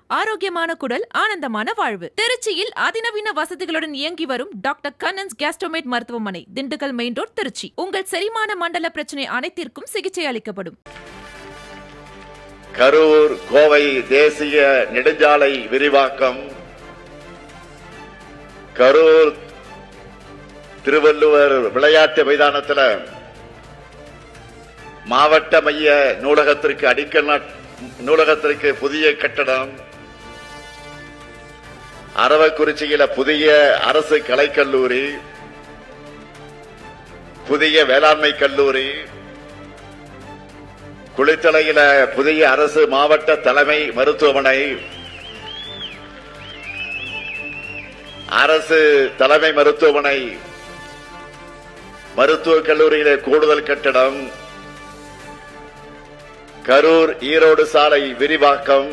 ஆரோக்கியமான குடல், ஆனந்தமான வாழ்வு. திருச்சியில் அதிநவீன வசதிகளுடன் இயங்கி வரும் டாக்டர் கண்ணன்ஸ் கேஸ்ட்ரோமேட் மருத்துவமனை, திண்டுக்கல் மெயின் ரோட், திருச்சி. உங்கள் செரிமான மண்டல பிரச்சனை அனைத்திற்கும் சிகிச்சை அளிக்கப்படும். கரூர் கோவை தேசிய நெடுஞ்சாலை விரிவாக்கம், கரூர் திருவள்ளுவர் விளையாட்டு மைதானத்தில் மாவட்ட மைய நூலகத்திற்கு புதிய கட்டடம், அரவக்குறிச்சியில புதிய அரசு கலைக்கல்லூரி, புதிய வேளாண்மை கல்லூரி, குளித்தலையில புதிய அரசு மாவட்ட தலைமை மருத்துவமனை, அரசு தலைமை மருத்துவமனை, மருத்துவக் கல்லூரியில கூடுதல் கட்டடம், கரூர் ஈரோடு சாலை விரிவாக்கம்,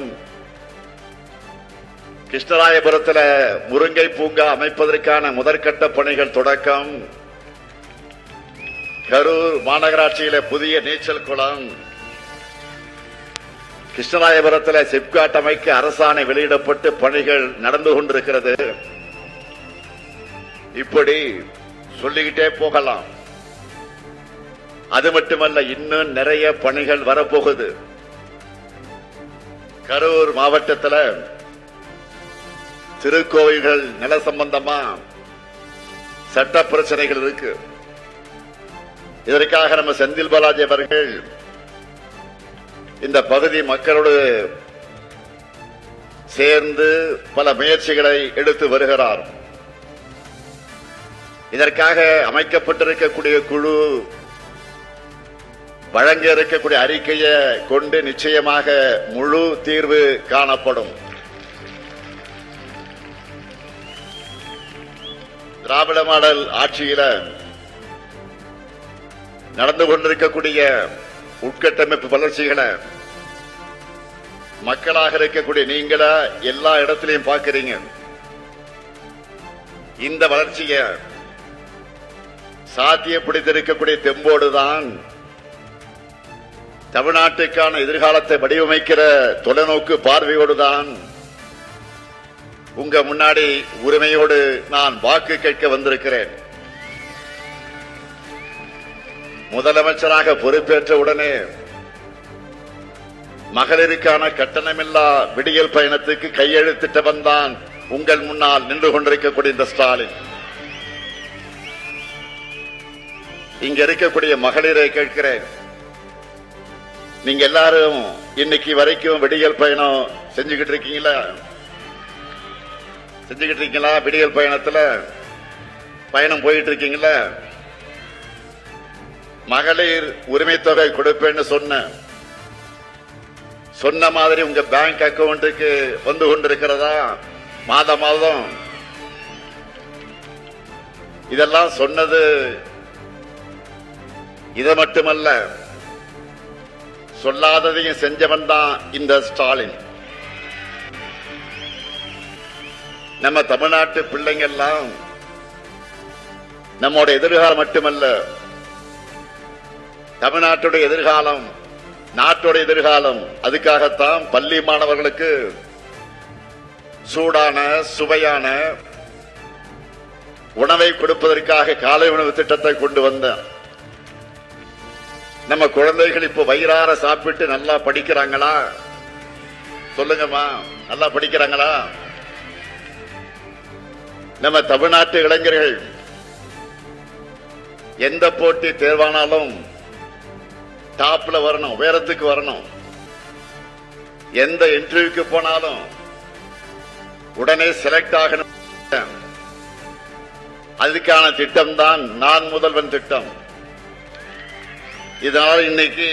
கிருஷ்ணராயபுரத்தில் முருங்கை பூங்கா அமைப்பதற்கான முதற்கட்ட பணிகள் தொடக்கம், கரூர் மாநகராட்சியில புதிய நீச்சல் குளம், கிருஷ்ணராயபுரத்தில் சிப்காட் அமைக்க அரசாணை வெளியிடப்பட்டு பணிகள் நடந்து கொண்டிருக்கிறது. இப்படி சொல்லிக்கிட்டே போகலாம். அது மட்டுமல்ல, இன்னும் நிறைய பணிகள் வரப்போகுது. கரூர் மாவட்டத்தில் திருக்கோவில்கள் நில சம்பந்தமா சட்ட பிரச்சனைகள் இருக்கு. இதற்காக நம்ம செந்தில் பாலாஜி அவர்கள் இந்த பகுதி மக்களோடு சேர்ந்து பல முயற்சிகளை எடுத்து வருகிறார். இதற்காக அமைக்கப்பட்டிருக்கக்கூடிய குழு வழங்க இருக்கக்கூடிய அறிக்கையை கொண்டு நிச்சயமாக முழு தீர்வு காணப்படும். திராவிட மாடல் ஆட்சியில நடந்து கொண்டிருக்கக்கூடிய உட்கட்டமைப்பு வளர்ச்சிகளை மக்களாக இருக்கக்கூடிய நீங்கள எல்லா இடத்திலையும் பார்க்கிறீங்க. இந்த வளர்ச்சியை சாத்தியப்படுத்தியிருக்கக்கூடிய தெம்போடுதான் தமிழ்நாட்டுக்கான எதிர்காலத்தை வடிவமைக்கிற தொலைநோக்கு பார்வையோடுதான் உங்க முன்னாடி உரிமையோடு நான் வாக்கு கேட்க வந்திருக்கிறேன். முதலமைச்சராக பொறுப்பேற்ற உடனே மகளிருக்கான கட்டணமில்லா விடியல் பயணத்துக்கு கையெழுத்திட்டவன் தான் உங்கள் முன்னால் நின்று கொண்டிருக்கக்கூடிய இந்த ஸ்டாலின். இங்க இருக்கக்கூடிய மகளிரை கேட்கிறேன், நீங்க எல்லாரும் இன்னைக்கு வரைக்கும் விடியல் பயணம் செஞ்சுக்கிட்டு இருக்கீங்களா? விடியல் பயணத்துல பயணம் போயிட்டு இருக்கீங்களா? மகளிர் உரிமை தொகை கொடுப்பேன்னு சொன்ன மாதிரி உங்க பேங்க் அக்கவுண்ட்டுக்கு வந்து கொண்டிருக்கிறதா? மாதம் இதெல்லாம் சொன்னது. இது மட்டுமல்ல, சொல்லாததையும் செஞ்சவன் தான் இந்த ஸ்டாலின். நம்ம தமிழ்நாட்டு பிள்ளைங்க எல்லாம் நம்மோட எதிர்காலம் மட்டுமல்ல, தமிழ்நாட்டுடைய எதிர்காலம், நாட்டோட எதிர்காலம். அதுக்காகத்தான் பள்ளி மாணவர்களுக்கு சூடான சுவையான உணவை கொடுப்பதற்காக காலை உணவு திட்டத்தை கொண்டு வந்தேன். நம்ம குழந்தைகள் இப்போ வயிறார சாப்பிட்டு நல்லா படிக்கிறாங்களா? சொல்லுங்கம்மா, நல்லா படிக்கிறாங்களா? நம்ம தமிழ்நாட்டு இளைஞர்கள் எந்த போட்டி தேர்வானாலும் டாப்ல வரணும், உயரத்துக்கு வரணும். எந்த இன்டர்வியூக்கு போனாலும் உடனே செலக்ட் ஆகணும். அதுக்கான திட்டம் தான் நான் முதல்வன் திட்டம். இதனால இன்னைக்கு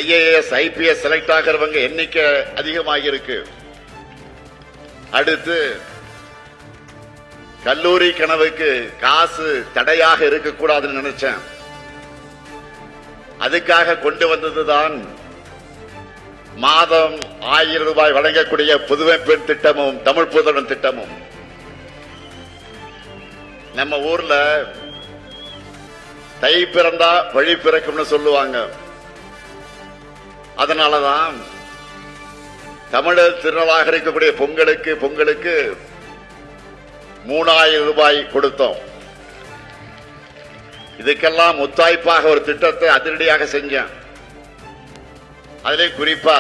IAS IPS செலக்ட் ஆகிறவங்க எண்ணிக்கை அதிகமாக இருக்கு. அடுத்து கல்லூரி கனவுக்கு காசு தடையாக இருக்கக்கூடாதுன்னு நினைச்சேன். அதுக்காக கொண்டு வந்ததுதான் மாதம் 1000 ரூபாய் வழங்கக்கூடிய புதுமை பெண் திட்டமும் தமிழ் புதல்வன் திட்டமும். நம்ம ஊர்ல தை பிறந்தா வழி பிறக்கும்னு சொல்லுவாங்க. அதனாலதான் தமிழர் திருநாளாக இருக்கக்கூடிய பொங்கலுக்கு 3000 ரூபாய் கொடுத்தோம். இதுக்கெல்லாம் முத்தாய்ப்பாக ஒரு திட்டத்தை அதிரடியாக செஞ்சேன். அதிலே குறிப்பா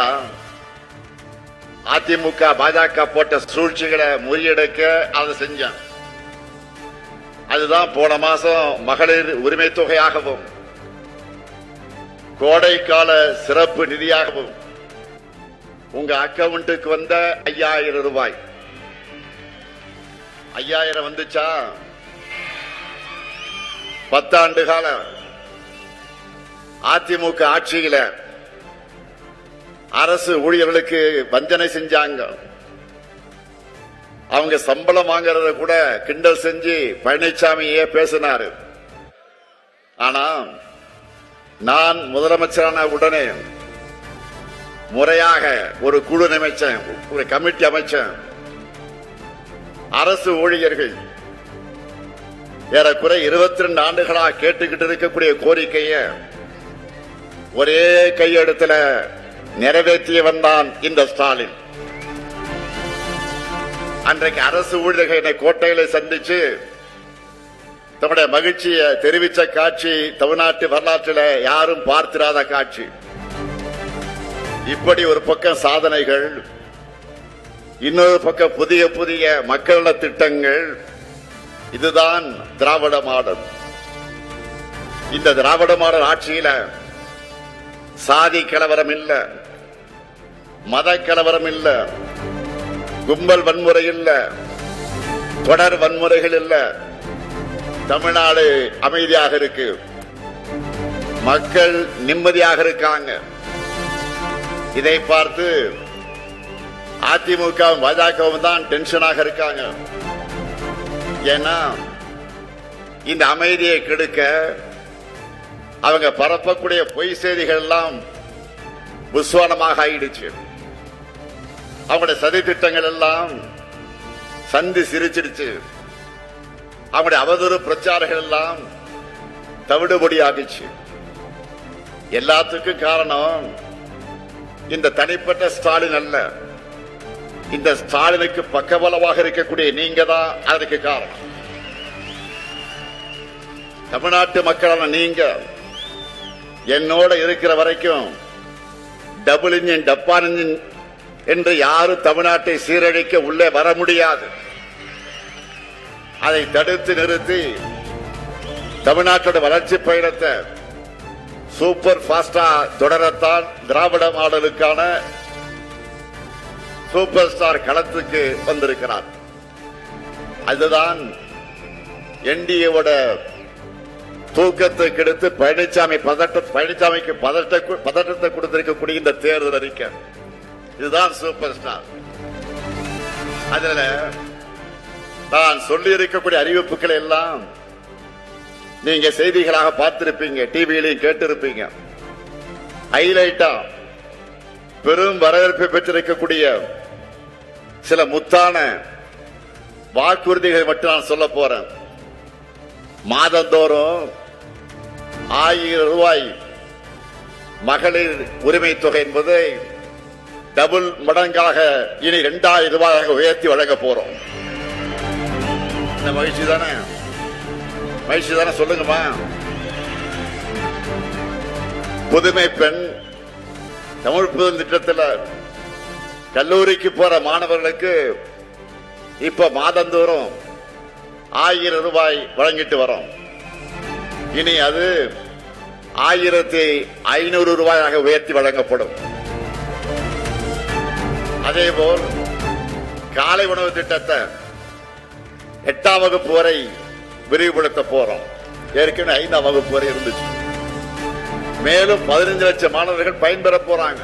அதிமுக பாஜக போட்ட சூழ்ச்சிகளை முறியடிக்க அதை செஞ்சேன். அதுதான் போன மாசம் மகளிர் உரிமை தொகையாகவும் கோடைக்கால சிறப்பு நிதியாகவும் உங்க அக்கவுண்ட்டுக்கு வந்த 5000 ரூபாய். 5000 வந்துச்சா? 10 ஆண்டு கால அதிமுக ஆட்சியில அரசு ஊழியர்களுக்கு வஞ்சனை செஞ்சாங்க. அவங்க சம்பளம் வாங்கறத கூட கிண்டல் செஞ்சு பழனிசாமியே பேசினாரு. ஆனா நான் முதலமைச்சரான உடனே முறையாக ஒரு குழு அமைச்சேன், ஒரு கமிட்டி அமைச்சேன். அரசு ஊழியர்கள் ஏறக்குறை 22 ஆண்டுகளாக கேட்டுக்கிட்டு இருக்கக்கூடிய கோரிக்கைய ஒரே கையெழுத்துல நிறைவேற்றியவன் தான் இந்த ஸ்டாலின். அன்றைக்கு அரசு ஊழியர்கள் என்னை கோட்டையில சந்திச்சு தன்னுடைய மகிழ்ச்சியை தெரிவித்த காட்சி தமிழ்நாட்டு வரலாற்றில் யாரும் பார்த்திராத காட்சி. இப்படி ஒரு பக்கம் சாதனைகள், இன்னொரு பக்கம் புதிய புதிய மக்கள் நல திட்டங்கள். இதுதான் திராவிட மாடல். இந்த திராவிட மாடல் ஆட்சியில சாதி கலவரம் இல்ல, மத கலவரம் இல்ல, கும்பல் வன்முறை இல்ல, தொடர் வன்முறைகள் இல்ல. தமிழ்நாடு அமைதியாக இருக்கு, மக்கள் நிம்மதியாக இருக்காங்க. இதை பார்த்து அதிமுக பாஜகவும் தான் டென்ஷனாக இருக்காங்க. ஏன்னா இந்த அமைதியை கெடுக்க அவங்க பரப்பக்கூடிய பொய் செய்திகள் எல்லாம் புஸ்வானமாக ஆயிடுச்சு. அவங்களுடைய சதி திட்டங்கள் எல்லாம் சந்தி சிரிச்சிடுச்சு. அவங்களுடைய அவதூறு பிரச்சாரங்கள் எல்லாம் தவிடுபடி ஆகிச்சு. எல்லாத்துக்கும் காரணம் இந்த தனிப்பட்ட ஸ்டாலின் அல்ல, இந்த ஸ்டாலினுக்கு பக்கபலமாக இருக்கக்கூடிய நீங்க தான் அதற்கு காரணம். தமிழ்நாட்டு மக்களான நீங்க என்னோட இருக்கிற வரைக்கும் டபுள் இன்ஜின் டப்பான் இன்ஜின் என்று யாரும் தமிழ்நாட்டை சீரழிக்க உள்ளே வர முடியாது. அதை தடுத்து நிறுத்தி தமிழ்நாட்டோட வளர்ச்சி பயணத்தை சூப்பர் பாஸ்டா தொடரத்தான் திராவிட மாடலுக்கான சூப்பர் ஸ்டார் களத்துக்கு வந்திருக்கிறார். அதுதான் என்டிஏவோட தூக்கத்தை கெடுத்து பழனிசாமிக்கு பதட்டத்தை கொடுத்திருக்கக்கூடிய இந்த தேர்தல் அறிக்கை. இதுதான் சூப்பர் ஸ்டார். அதுல நான் சொல்லி இருக்கக்கூடிய அறிவிப்புகளை எல்லாம் நீங்க செய்திகளாக பார்த்திருப்பீங்க, டிவியிலையும் கேட்டிருப்பீங்க. ஹைலைட்டா பெரும் வரவேற்பை பெற்றிருக்கக்கூடிய சில முத்தான வாக்குறுதிகளை மட்டும் நான் சொல்ல போறேன். மாதந்தோறும் 1000 ரூபாய் மகளிர் உரிமை தொகை என்பதை டபுள் மடங்காக இனி 2000 ரூபாயாக உயர்த்தி வழங்க போறோம். மகிழ்ச்சி தானே? மகிழ்ச்சி தானே? சொல்லுங்கம்மா. புதுமை பெண் தமிழ் புது திட்டத்தில் கல்லூரிக்கு போற மாணவர்களுக்கு இப்ப மாதந்தோறும் 1000 ரூபாய் வழங்கிட்டு வரோம். இனி அது 1500 ரூபாயாக உயர்த்தி வழங்கப்படும். அதேபோல் காலை உணவு திட்டத்தை 8ஆம் வகுப்பு வரை விரிவுபடுத்த போறோம். ஏற்கனவே 5ஆம் வகுப்பு வரை இருந்துச்சு. மேலும் 15 லட்சம் மாணவர்கள் பயன்பெற போறாங்க.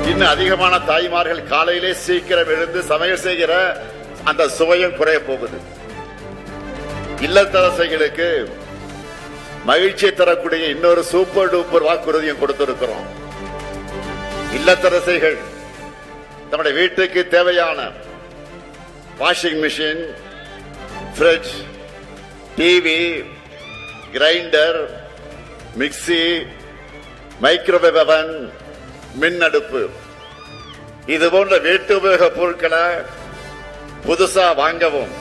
இன்னும் அதிகமான தாய்மார்கள் காலையிலே சீக்கிரம் எழுந்து சமையல் செய்கிற அந்த சுவையும் குறைய போகுது. இல்லத்தரசைகளுக்கு மகிழ்ச்சியை தரக்கூடிய இன்னொரு சூப்பர் டூப்பர் வாக்குறுதியும் கொடுத்திருக்கிறோம். இல்லத்தரசைகள் நம்முடைய வீட்டுக்கு தேவையான washing machine, fridge, TV, grinder, mixie, microwave அவன், மின் அடுப்பு இது போன்ற வீட்டு உபயோக பொருட்களை புதுசா வாங்கவும்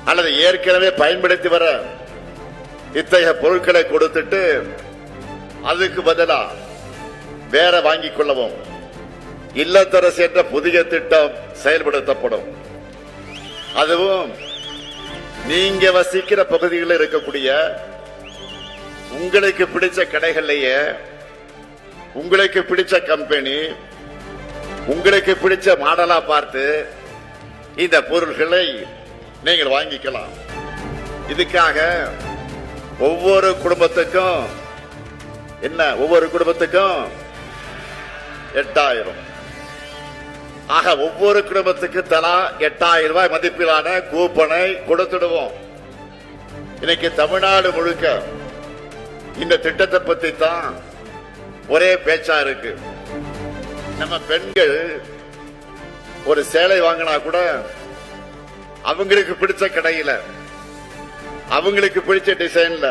அல்லது ஏற்கனவே பயன்படுத்தி வர இத்தகைய பொருட்களை கொடுத்துட்டு அதுக்கு பதிலா வேற வாங்கிக் கொள்ளவும் இல்லத்தரசு என்ற புதிய திட்டம் செயல்படுத்தப்படும். அதுவும் நீங்க வசிக்கிற பகுதிகளில் இருக்கக்கூடிய உங்களுக்கு பிடிச்ச கடைகள்லயே உங்களுக்கு பிடிச்ச கம்பெனி உங்களுக்கு பிடிச்ச மாடலா பார்த்து இந்த பொருட்களை நீங்கள் வாங்கிக்கலாம். இதுக்காக ஒவ்வொரு குடும்பத்துக்கும் 8000. ஆக ஒவ்வொரு குடும்பத்துக்கு தலா 8000 ரூபாய் மதிப்பிலான கூப்பனை கொடுத்துடுவோம். இன்னைக்கு தமிழ்நாடு முழுக்க இந்த திட்டத்தை பத்தி தான் ஒரே பேச்சா இருக்கு. நம்ம பெண்கள் ஒரு சேலை வாங்கினா கூட அவங்களுக்கு பிடிச்ச கடையில அவங்களுக்கு பிடிச்ச டிசைன்ல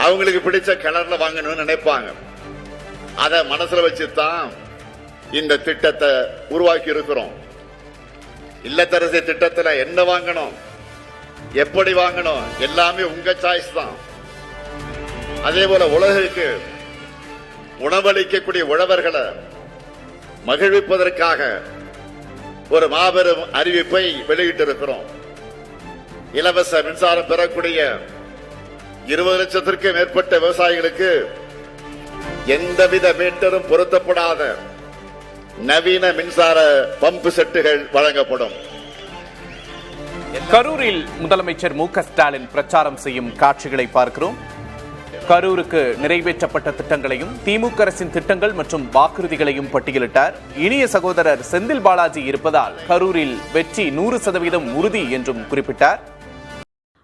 அவங்களுக்கு பிடிச்ச கலர்ல வாங்கணும்னு நினைப்பாங்க. அத மனசுல வச்சுதான் இந்த திட்டத்தை உருவாக்கி இருக்கிறோம். இல்லத்தரசி திட்டத்துல என்ன வாங்கணும், எப்படி வாங்கணும், எல்லாமே உங்க சாய்ஸ் தான். அதே போல உலகுக்கு உணவளிக்கக்கூடிய உழவர்களை மகிழ்விப்பதற்காக ஒரு மாபெரும் அறிவிப்பை வெளியிட்டிருக்கிறோம். இலவச மின்சாரம் பெறக்கூடிய 20 லட்சத்திற்கும் மேற்பட்ட விவசாயிகளுக்கு எந்தவித மீட்டரும் பொருத்தப்படாத நவீன மின்சார பம்பு செட்டுகள் வழங்கப்படும். கரூரில் முதலமைச்சர் மு.க. ஸ்டாலின் பிரச்சாரம் செய்யும் காட்சிகளை பார்க்கிறோம். கரூருக்கு நிறைவேற்றப்பட்ட திட்டங்களையும் திமுக அரசின் திட்டங்கள் மற்றும் வாக்குறுதிகளையும் பட்டியலிட்டார். இனிய சகோதரர் செந்தில் பாலாஜி இருப்பதால் கரூரில் வெற்றி 100% உறுதி என்றும் குறிப்பிட்டார்.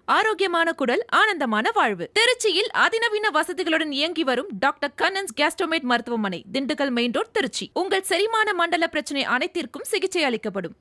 ஆரோக்கியமான குடல், ஆனந்தமான வாழ்வு. திருச்சியில் அதிநவீன வசதிகளுடன் இயங்கி வரும் டாக்டர் கண்ணன்ஸ் கேஸ்ட்ரோமேட் மருத்துவமனை, திண்டுக்கல் மெயின் ரோட், திருச்சி. உங்கள் செரிமான மண்டல பிரச்சனை அனைத்திற்கும் சிகிச்சை அளிக்கப்படும்.